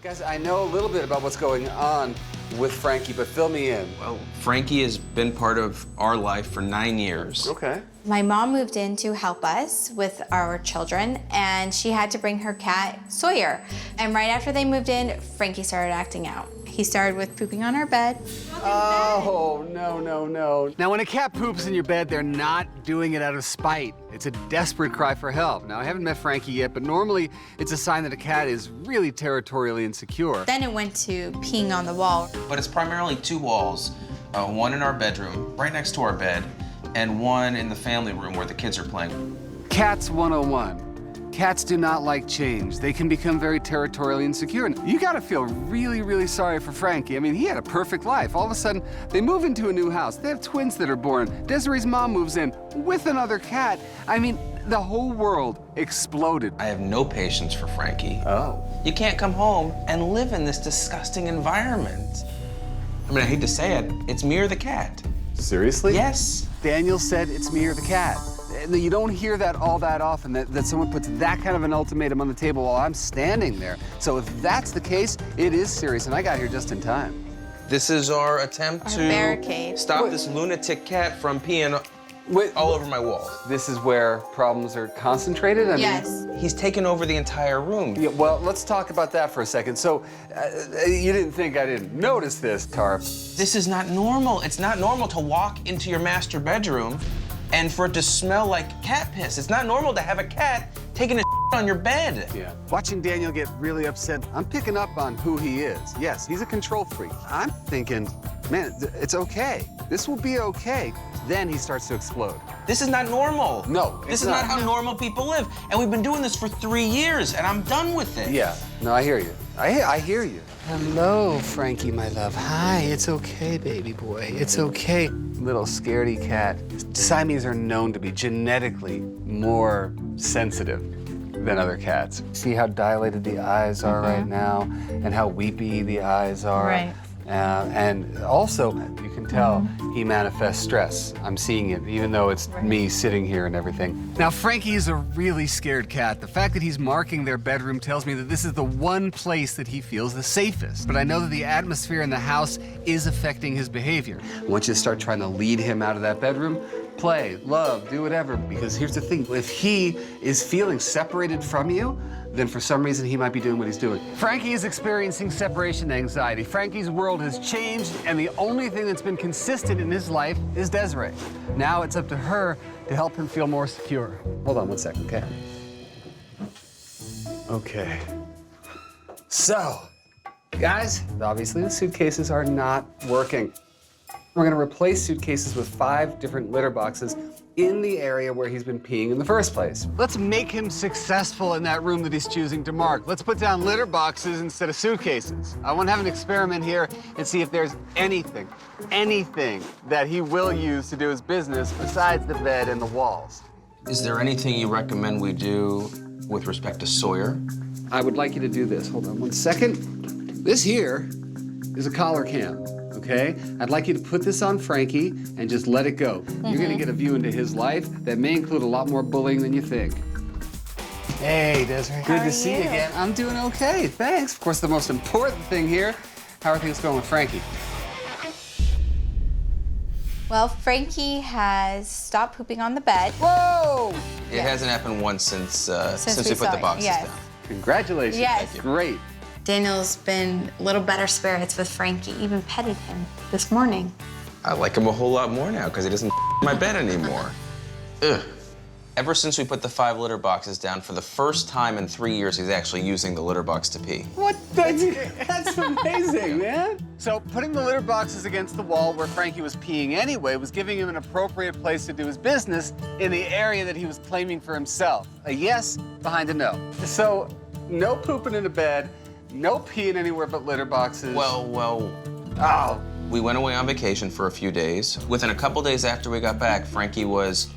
Guys, I know a little bit about what's going on with Frankie, but fill me in. Well, Frankie has been part of our life for 9 years. Okay. My mom moved in to help us with our children, and she had to bring her cat, Sawyer. And right after they moved in, Frankie started acting out. He started with pooping on our bed. Oh, no, no, no. Now, when a cat poops in your bed, they're not doing it out of spite. It's a desperate cry for help. Now, I haven't met Frankie yet, but normally it's a sign that a cat is really territorially insecure. Then it went to peeing on the wall. But it's primarily 2 walls, one in our bedroom, right next to our bed, and one in the family room where the kids are playing. Cats 101. Cats do not like change. They can become very territorially insecure. And you gotta feel really, really sorry for Frankie. I mean, he had a perfect life. All of a sudden, they move into a new house. They have twins that are born. Desiree's mom moves in with another cat. I mean, the whole world exploded. I have no patience for Frankie. Oh. You can't come home and live in this disgusting environment. I mean, I hate to say it, it's me or the cat. Seriously? Yes. Daniel said it's me or the cat. And you don't hear that all that often, that someone puts that kind of an ultimatum on the table while I'm standing there. So if that's the case, it is serious, and I got here just in time. This is our attempt to barricade. stop this lunatic cat from peeing all over my walls. This is where problems are concentrated? I mean, Yes. He's taken over the entire room. yeah, well, let's talk about that for a second. So, you didn't think I didn't notice this, Tarp. This is not normal. It's not normal to walk into your master bedroom and for it to smell like cat piss. It's not normal to have a cat taking a on your bed. Yeah. Watching Daniel get really upset, I'm picking up on who he is. Yes, he's a control freak. I'm thinking, man, it's okay. This will be okay. Then he starts to explode. This is not normal. No, This it's is not not. how normal people live. And we've been doing this for 3 years, and I'm done with it. Yeah, no, I hear you. I hear you. Hello, Frankie, my love. Hi, it's okay, baby boy. It's okay. Little scaredy cat. Siamese are known to be genetically more sensitive than other cats. See how dilated the eyes are right now, and how weepy the eyes are. Right. And also, you can tell he manifests stress. I'm seeing it, even though it's me sitting here and everything. Now, Frankie is a really scared cat. The fact that he's marking their bedroom tells me that this is the one place that he feels the safest. But I know that the atmosphere in the house is affecting his behavior. I want you to start trying to lead him out of that bedroom. Play, love, do whatever. Because here's the thing, if he is feeling separated from you, then for some reason he might be doing what he's doing. Frankie is experiencing separation anxiety. Frankie's world has changed, and the only thing that's been consistent in his life is Desiree. Now it's up to her to help him feel more secure. Hold on one second, okay? Okay. So, guys, obviously the suitcases are not working. We're gonna replace suitcases with 5 different litter boxes in the area where he's been peeing in the first place. Let's make him successful in that room that he's choosing to mark. Let's put down litter boxes instead of suitcases. I want to have an experiment here and see if there's anything that he will use to do his business besides the bed and the walls. Is there anything you recommend we do with respect to Sawyer? I would like you to do this. Hold on one second. This here is a collar cam. Okay? I'd like you to put this on Frankie and just let it go. You're gonna get a view into his life that may include a lot more bullying than you think. Hey, Desiree. Good to see you again. I'm doing okay, thanks. Of course, the most important thing here, how are things going with Frankie? Well, Frankie has stopped pooping on the bed. Whoa! It hasn't happened once since we put saw the it, boxes yes. down. Congratulations. Yes. Thank you. Great. Daniel's been a little better spirits with Frankie, even petted him this morning. I like him a whole lot more now because he doesn't my bed anymore. Ugh. Ever since we put the 5 litter boxes down, for the first time in 3 years, he's actually using the litter box to pee. What? That's amazing, man. So putting the litter boxes against the wall where Frankie was peeing anyway was giving him an appropriate place to do his business in the area that he was claiming for himself. A yes behind a no. So no pooping in a bed, no peeing anywhere but litter boxes. Well, Oh. we went away on vacation for a few days. Within a couple days after we got back, Frankie was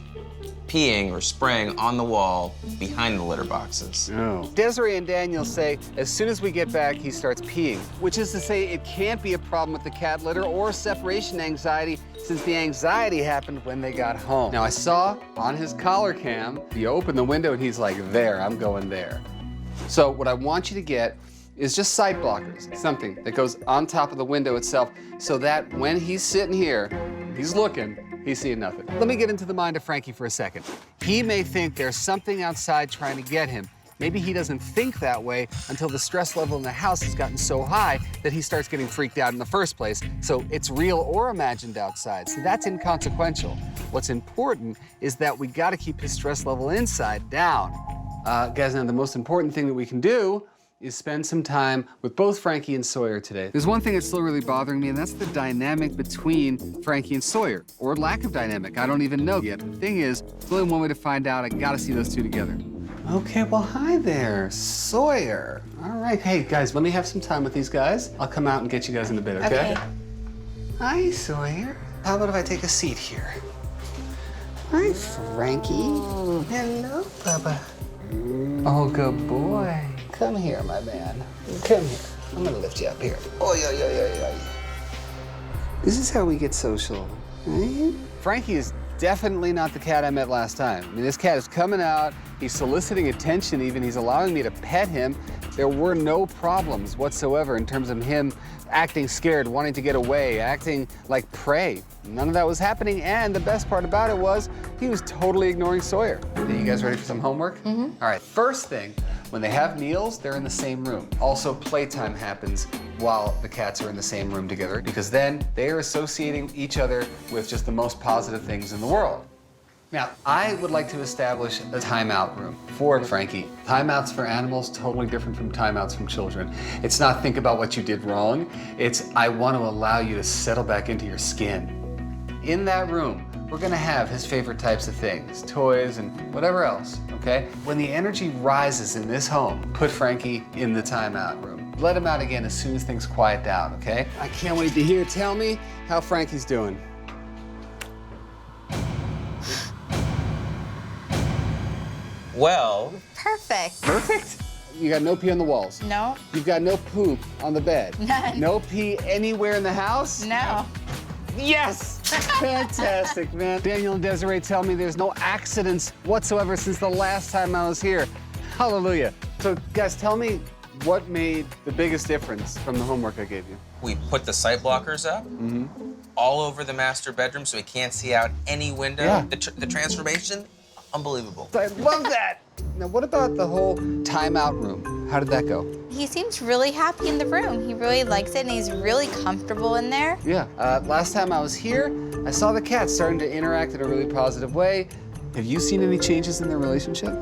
peeing or spraying on the wall behind the litter boxes. No. Desiree and Daniel say as soon as we get back, he starts peeing, which is to say it can't be a problem with the cat litter or separation anxiety since the anxiety happened when they got home. Now, I saw on his collar cam, he opened the window and he's like, there, I'm going there. So what I want you to get is just sight blockers, something that goes on top of the window itself so that when he's sitting here, he's looking, he's seeing nothing. Let me get into the mind of Frankie for a second. He may think there's something outside trying to get him. Maybe he doesn't think that way until the stress level in the house has gotten so high that he starts getting freaked out in the first place. So it's real or imagined outside. So that's inconsequential. What's important is that we gotta keep his stress level inside down. Guys, now the most important thing that we can do is spend some time with both Frankie and Sawyer today. There's one thing that's still really bothering me, and that's the dynamic between Frankie and Sawyer, or lack of dynamic. I don't even know yet. The thing is, there's only one way to find out. I gotta see those two together. Okay, well, hi there, Sawyer. All right, hey, guys, let me have some time with these guys. I'll come out and get you guys in a bit, okay? Hi, Sawyer. How about if I take a seat here? Hi, Frankie. Hello, Bubba. Oh, good boy. Come here, my man. Come here. I'm gonna lift you up here. Oh, yeah. This is how we get social, right? Frankie is definitely not the cat I met last time. I mean, this cat is coming out, he's soliciting attention even, he's allowing me to pet him. There were no problems whatsoever in terms of him acting scared, wanting to get away, acting like prey. None of that was happening, and the best part about it was he was totally ignoring Sawyer. Are you guys ready for some homework? All right, first thing, when they have meals, they're in the same room. Also, playtime happens while the cats are in the same room together, because then they are associating each other with just the most positive things in the world. Now, I would like to establish a timeout room for Frankie. Timeouts for animals, totally different from timeouts from children. It's not think about what you did wrong. It's I want to allow you to settle back into your skin. In that room, we're gonna have his favorite types of things, toys and whatever else, okay? When the energy rises in this home, put Frankie in the timeout room. Let him out again as soon as things quiet down, okay? I can't wait to hear. Tell me how Frankie's doing. Well, Perfect. Perfect. You got no pee on the walls. No. You've got no poop on the bed. None. No pee anywhere in the house? No. Yes! Fantastic, man. Daniel and Desiree tell me there's no accidents whatsoever since the last time I was here. Hallelujah. So, guys, tell me what made the biggest difference from the homework I gave you? we put the sight blockers up all over the master bedroom so he can't see out any window. Yeah. The transformation, unbelievable. I love that. Now, what about the whole timeout room? How did that go? He seems really happy in the room. He really likes it, and he's really comfortable in there. Yeah. Last time I was here, I saw the cats starting to interact in a really positive way. Have you seen any changes in their relationship?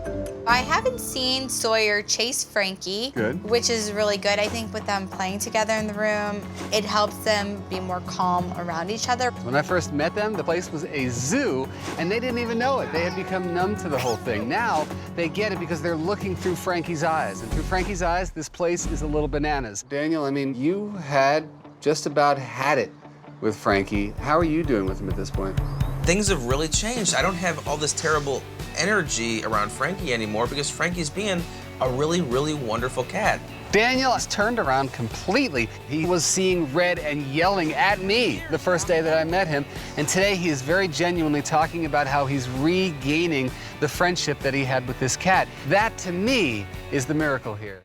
I haven't seen Sawyer chase Frankie, Good. which is really good. I think with them playing together in the room, it helps them be more calm around each other. When I first met them, the place was a zoo, and they didn't even know it. They had become numb to the whole thing. Now, they get it because they're looking through Frankie's eyes. And through Frankie's eyes, this place is a little bananas. Daniel, I mean, you had just about had it with Frankie. How are you doing with him at this point? Things have really changed. I don't have all this terrible energy around Frankie anymore because Frankie's being a really, really wonderful cat. Daniel has turned around completely. He was seeing red and yelling at me the first day that I met him. And today he is very genuinely talking about how he's regaining the friendship that he had with this cat. That, to me, is the miracle here.